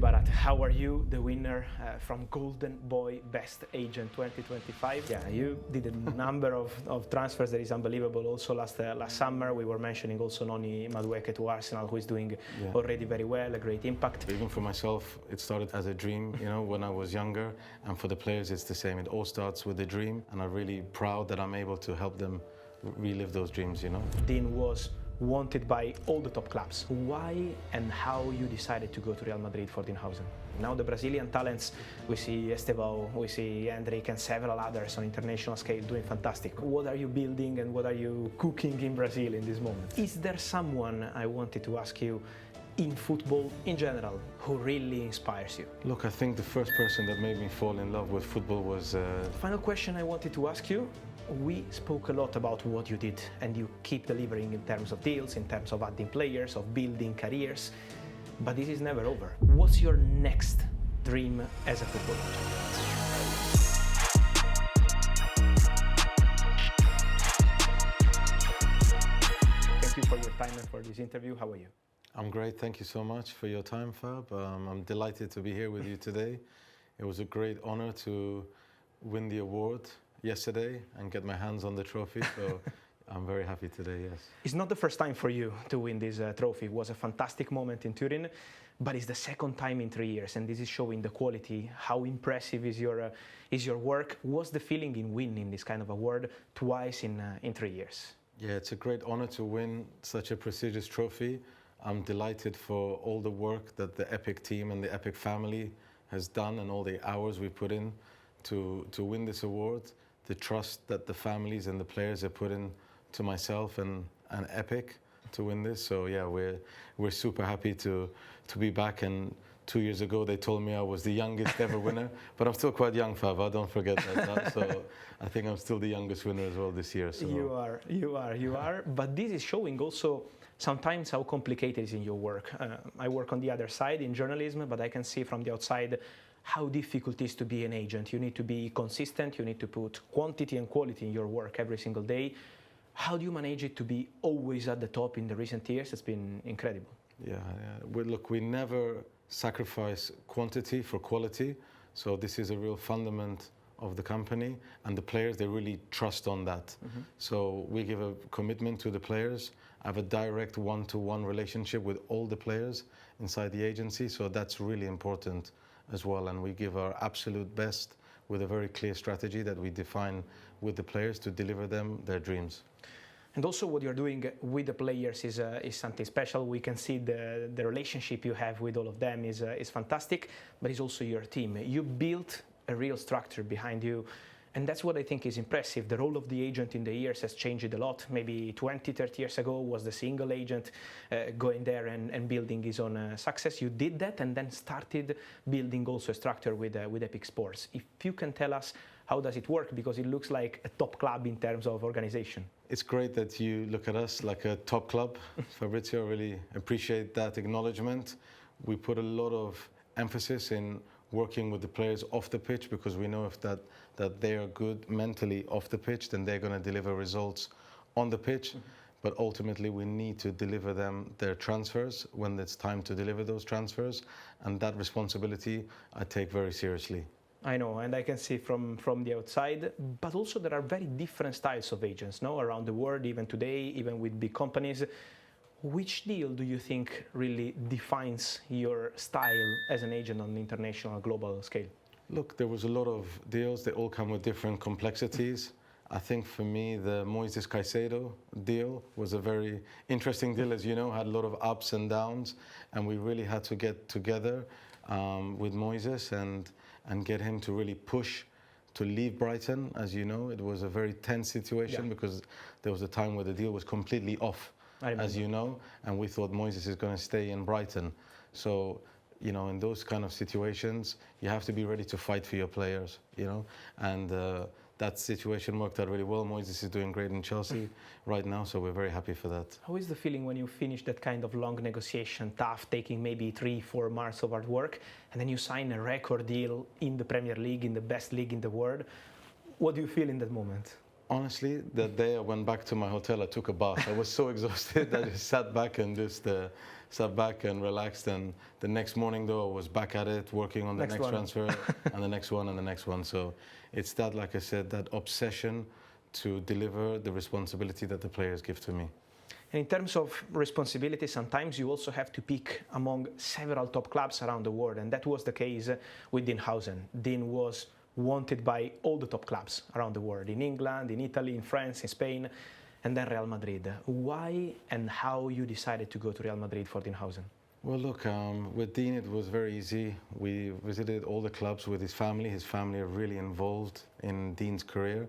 Barat. How are you, the winner from Golden Boy Best Agent 2025? Yeah, you did a number of transfers that is unbelievable. Also last summer we were mentioning also Noni Madueke to Arsenal, who is doing already very well, a great impact. Even for myself, it started as a dream, you know, when I was younger, and for the players it's the same. It all starts with a dream, and I'm really proud that I'm able to help them relive those dreams, you know. Dean was wanted by all the top clubs. Why and how you decided to go to Real Madrid for Dean Huijsen? Now the Brazilian talents, we see Estevão, we see Hendrik and several others on international scale doing fantastic. What are you building and what are you cooking in Brazil in this moment? Is there someone, I wanted to ask you, in football in general, who really inspires you? Look, I think the first person that made me fall in love with football was... Final question I wanted to ask you. We spoke a lot about what you did, and you keep delivering in terms of deals, in terms of adding players, of building careers, but this is never over. What's your next dream as a footballer? Thank you for your time and for this interview. How are you? I'm great, thank you so much for your time, Fab. I'm delighted to be here with you today. It was a great honor to win the award yesterday and get my hands on the trophy, so I'm very happy today, yes. It's not the first time for you to win this trophy. It was a fantastic moment in Turin, but it's the second time in 3 years, and this is showing the quality, how impressive is your work. What's the feeling in winning this kind of award twice in 3 years? Yeah, it's a great honor to win such a prestigious trophy. I'm delighted for all the work that the Epic team and the Epic family has done and all the hours we put in to win this award. The trust that the families and the players have put in to myself and Epic to win this. So yeah, we're super happy to be back. And 2 years ago they told me I was the youngest ever winner, but I'm still quite young, Fav. Don't forget that. So I think I'm still the youngest winner as well this year. So. You are. But this is showing also sometimes how complicated it is in your work. I work on the other side in journalism, but I can see from the outside how difficult it is to be an agent. You need to be consistent, you need to put quantity and quality in your work every single day. How do you manage it to be always at the top in the recent years? It's been incredible. Yeah. Look, we never sacrifice quantity for quality, so this is a real fundament of the company, and the players, they really trust on that. Mm-hmm. So we give a commitment to the players. I have a direct one-to-one relationship with all the players inside the agency, so that's really important as well, and we give our absolute best with a very clear strategy that we define with the players to deliver them their dreams. And also what you're doing with the players is something special. We can see the relationship you have with all of them is fantastic, but it's also your team. You built a real structure behind you, and that's what I think is impressive. The role of the agent in the years has changed a lot. Maybe 20, 30 years ago was the single agent going there and building his own success. You did that and then started building also a structure with Epic Sports. If you can tell us, how does it work? Because it looks like a top club in terms of organization. It's great that you look at us like a top club. Fabrizio, I really appreciate that acknowledgement. We put a lot of emphasis in working with the players off the pitch, because we know if that they are good mentally off the pitch, then they're going to deliver results on the pitch. Mm-hmm. But ultimately we need to deliver them their transfers when it's time to deliver those transfers, and that responsibility I take very seriously. I know, and I can see from the outside, but also there are very different styles of agents, no, around the world, even today, even with big companies. Which deal do you think really defines your style as an agent on the international, global scale? Look, there was a lot of deals. They all come with different complexities. I think for me, the Moises Caicedo deal was a very interesting deal, as you know, had a lot of ups and downs, and we really had to get together with Moises and get him to really push to leave Brighton. As you know, it was a very tense situation, because there was a time where the deal was completely off, as you know, and we thought Moises is going to stay in Brighton. So, you know, in those kind of situations, you have to be ready to fight for your players, you know, and that situation worked out really well. Moises is doing great in Chelsea right now, so we're very happy for that. How is the feeling when you finish that kind of long negotiation, tough, taking maybe 3-4 months of hard work, and then you sign a record deal in the Premier League, in the best league in the world? What do you feel in that moment? Honestly, that day I went back to my hotel, I took a bath. I was so exhausted, I just sat back and just sat back and relaxed. And the next morning, though, I was back at it, working on the next transfer and the next one and the next one. So it's that, like I said, that obsession to deliver the responsibility that the players give to me. And in terms of responsibility, sometimes you also have to pick among several top clubs around the world, and that was the case with Huijsen. Dean was wanted by all the top clubs around the world, in England, in Italy, in France, in Spain, and then Real Madrid. Why and how you decided to go to Real Madrid for Huijsen? Well, look, with Dean, it was very easy. We visited all the clubs with his family. His family are really involved in Dean's career.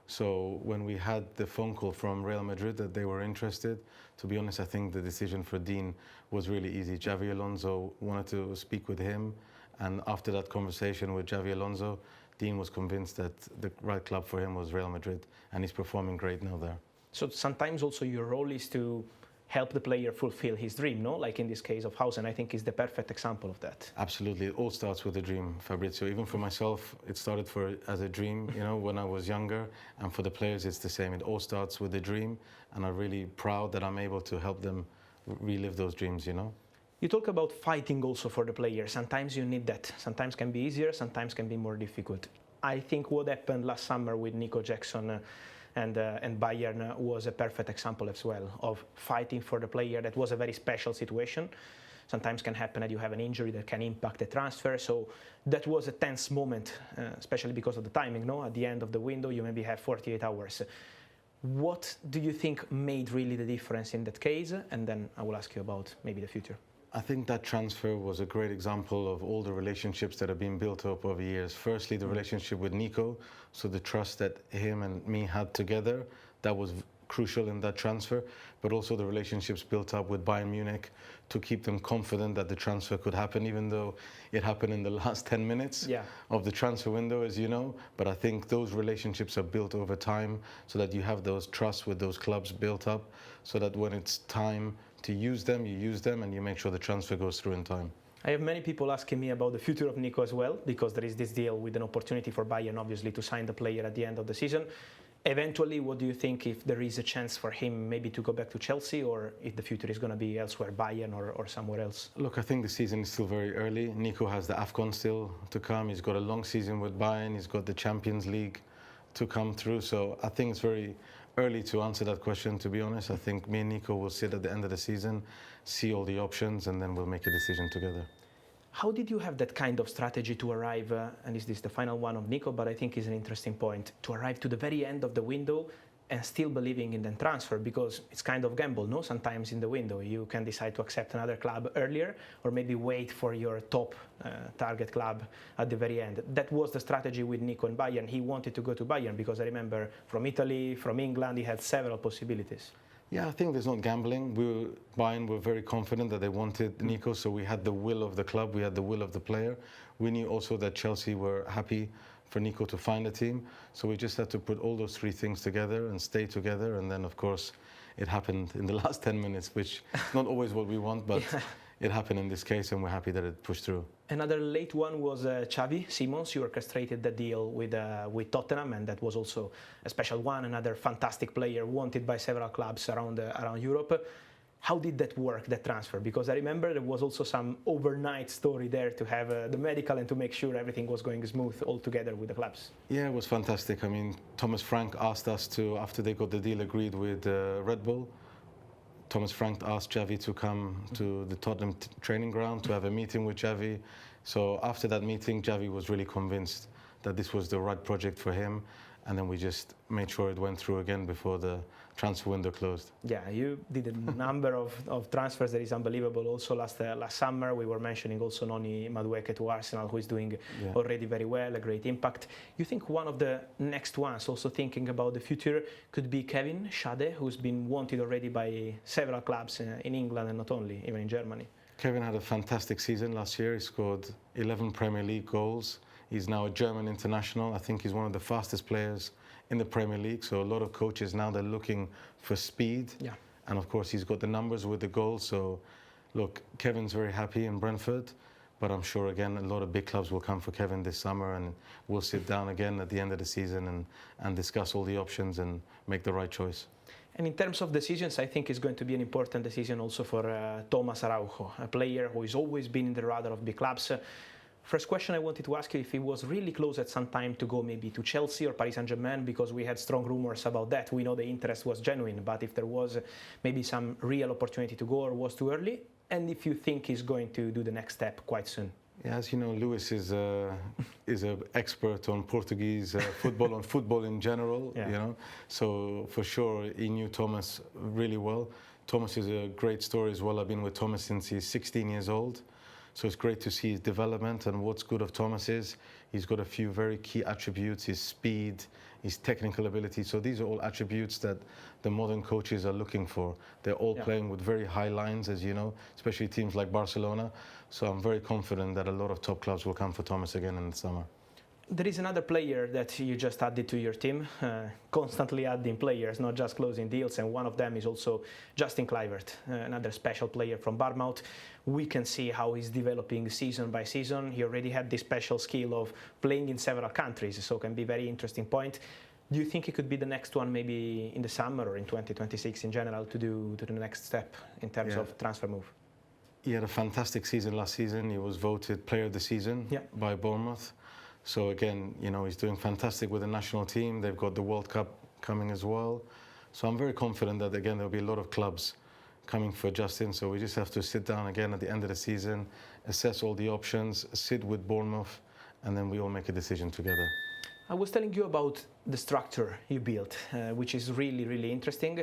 So when we had the phone call from Real Madrid that they were interested, to be honest, I think the decision for Dean was really easy. Xavi Alonso wanted to speak with him, and after that conversation with Xavi Alonso, Dean was convinced that the right club for him was Real Madrid, and he's performing great now there. So sometimes also your role is to help the player fulfill his dream, no? Like in this case of Huijsen, I think is the perfect example of that. Absolutely, it all starts with a dream, Fabrizio. Even for myself, it started as a dream, when I was younger, and for the players, it's the same. It all starts with a dream, and I'm really proud that I'm able to help them relive those dreams, You talk about fighting also for the player. Sometimes you need that. Sometimes can be easier, sometimes can be more difficult. I think what happened last summer with Nico Jackson and Bayern was a perfect example as well of fighting for the player. That was a very special situation. Sometimes can happen that you have an injury that can impact the transfer. So that was a tense moment, especially because of the timing. No, at the end of the window, you maybe have 48 hours. What do you think made really the difference in that case? And then I will ask you about maybe the future. I think that transfer was a great example of all the relationships that have been built up over years. Firstly, the relationship with Nico, so the trust that him and me had together, that was crucial in that transfer, but also the relationships built up with Bayern Munich to keep them confident that the transfer could happen, even though it happened in the last 10 minutes of the transfer window, as you know. But I think those relationships are built over time so that you have those trusts with those clubs built up, so that when it's time to use them, you use them, and you make sure the transfer goes through in time. I have many people asking me about the future of Nico as well, because there is this deal with an opportunity for Bayern, obviously, to sign the player at the end of the season. Eventually, what do you think if there is a chance for him maybe to go back to Chelsea, or if the future is going to be elsewhere, Bayern or somewhere else? Look, I think the season is still very early. Nico has the AFCON still to come. He's got a long season with Bayern. He's got the Champions League to come through. So I think it's very early to answer that question, to be honest. I think me and Nico will sit at the end of the season, see all the options, and then we'll make a decision together. How did you have that kind of strategy to arrive, and is this the final one of Nico, but I think is an interesting point, to arrive to the very end of the window and still believing in the transfer? Because it's kind of gamble, no? Sometimes in the window you can decide to accept another club earlier, or maybe wait for your top target club at the very end. That was the strategy with Nico and Bayern. He wanted to go to Bayern because I remember from Italy, from England, he had several possibilities. Yeah, I think there's not gambling. Bayern were very confident that they wanted Nico, so we had the will of the club, we had the will of the player. We knew also that Chelsea were happy for Nico to find a team, so we just had to put all those three things together and stay together, and then of course it happened in the last 10 minutes, which is not always what we want, but it happened in this case, and we're happy that it pushed through. Another late one was Xavi Simons. You orchestrated the deal with Tottenham, and that was also a special one. Another fantastic player wanted by several clubs around Europe. How did that work, that transfer? Because I remember there was also some overnight story there to have the medical and to make sure everything was going smooth all together with the clubs. Yeah, it was fantastic. I mean, Thomas Frank asked us to, after they got the deal agreed with Red Bull, Thomas Frank asked Xavi to come to the Tottenham training ground to have a meeting with Xavi. So after that meeting, Xavi was really convinced that this was the right project for him. And then we just made sure it went through again before the transfer window closed. Yeah, you did a number of transfers that is unbelievable. Also last summer, we were mentioning also Noni Madueke to Arsenal, who is doing already very well, a great impact. You think one of the next ones, also thinking about the future, could be Kevin Schade, who's been wanted already by several clubs in England and not only, even in Germany? Kevin had a fantastic season last year. He scored 11 Premier League goals. He's now a German international. I think he's one of the fastest players in the Premier League. So a lot of coaches now, they're looking for speed. Yeah. And of course, he's got the numbers with the goals. So look, Kevin's very happy in Brentford. But I'm sure, again, a lot of big clubs will come for Kevin this summer, and we'll sit down again at the end of the season and discuss all the options and make the right choice. And in terms of decisions, I think it's going to be an important decision also for Thomas Araujo, a player who has always been in the radar of big clubs. First question I wanted to ask you if he was really close at some time to go maybe to Chelsea or Paris Saint-Germain, because we had strong rumors about that. We know the interest was genuine, but if there was maybe some real opportunity to go or was too early, and if you think he's going to do the next step quite soon. Yeah, as you know, Luis is an expert on Portuguese football, on football in general. Yeah. You know, so for sure he knew Thomas really well. Thomas is a great story as well. I've been with Thomas since he's 16 years old. So it's great to see his development, and what's good of Thomas is he's got a few very key attributes: his speed, his technical ability. So these are all attributes that the modern coaches are looking for. They're all playing with very high lines, as you know, especially teams like Barcelona. So I'm very confident that a lot of top clubs will come for Thomas again in the summer. There is another player that you just added to your team, constantly adding players, not just closing deals, and one of them is also Justin Kluivert, another special player from Bournemouth. We can see how he's developing season by season. He already had this special skill of playing in several countries, so it can be a very interesting point. Do you think he could be the next one maybe in the summer or in 2026 in general to do the next step in terms of transfer move? He had a fantastic season last season. He was voted Player of the Season by Bournemouth. So again, you know, he's doing fantastic with the national team. They've got the World Cup coming as well. So I'm very confident that again there'll be a lot of clubs coming for Justin. So we just have to sit down again at the end of the season, assess all the options, sit with Bournemouth, and then we all make a decision together. I was telling you about the structure you built, which is really, really interesting.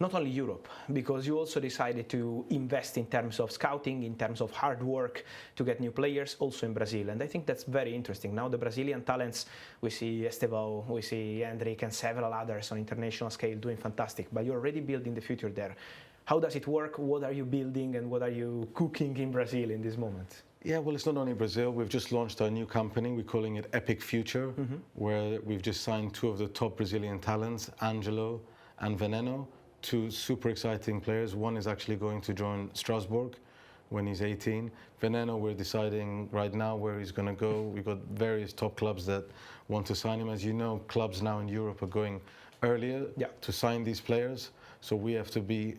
Not only Europe, because you also decided to invest in terms of scouting, in terms of hard work to get new players, also in Brazil. And I think that's very interesting. Now the Brazilian talents, we see Estevão, we see Hendrik and several others on international scale doing fantastic, but you're already building the future there. How does it work? What are you building and what are you cooking in Brazil in this moment? Yeah, well, it's not only Brazil. We've just launched our new company. We're calling it Epic Future, where we've just signed two of the top Brazilian talents, Angelo and Veneno. Two super exciting players. One is actually going to join Strasbourg when he's 18. Veneno, we're deciding right now where he's going to go. We've got various top clubs that want to sign him. As you know, clubs now in Europe are going earlier to sign these players. So we have to be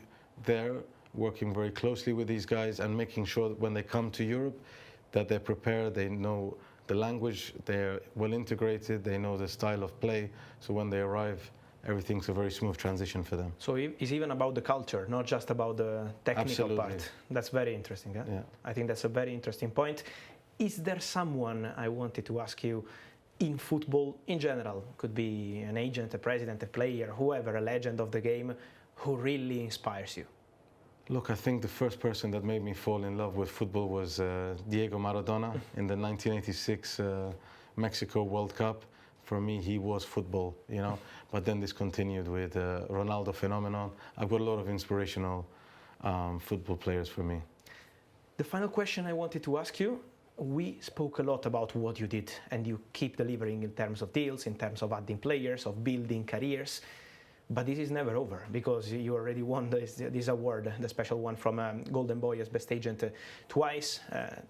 there working very closely with these guys and making sure that when they come to Europe that they're prepared, they know the language, they're well integrated, they know the style of play. So when they arrive, everything's a very smooth transition for them. So it's even about the culture, not just about the technical part. That's very interesting. Huh? Yeah. I think that's a very interesting point. Is there someone, I wanted to ask you, in football in general, could be an agent, a president, a player, whoever, a legend of the game, who really inspires you? Look, I think the first person that made me fall in love with football was Diego Maradona in the 1986 Mexico World Cup. For me, he was football, you know. But then this continued with Ronaldo phenomenon. I've got a lot of inspirational football players for me. The final question I wanted to ask you, we spoke a lot about what you did, and you keep delivering in terms of deals, in terms of adding players, of building careers. But this is never over, because you already won this award, the special one from Golden Boy as best agent twice.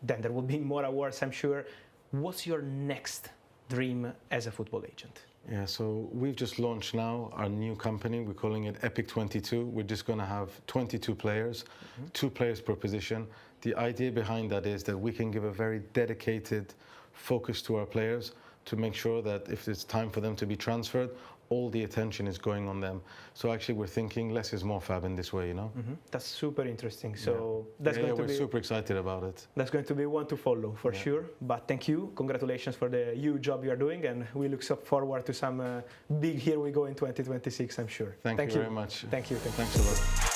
Then there will be more awards, I'm sure. What's your next dream as a football agent? Yeah, so we've just launched now our new company. We're calling it Epic 22. We're just going to have 22 players, 2 players per position. The idea behind that is that we can give a very dedicated focus to our players to make sure that if it's time for them to be transferred, all the attention is going on them. So actually we're thinking less is more, Fab, in this way, you know? That's super interesting. So that's going to be... we're super excited about it. That's going to be one to follow, for sure. But thank you. Congratulations for the huge job you are doing, and we look so forward to some big here we go in 2026, I'm sure. Thank you very much. Thank you. Thanks a lot.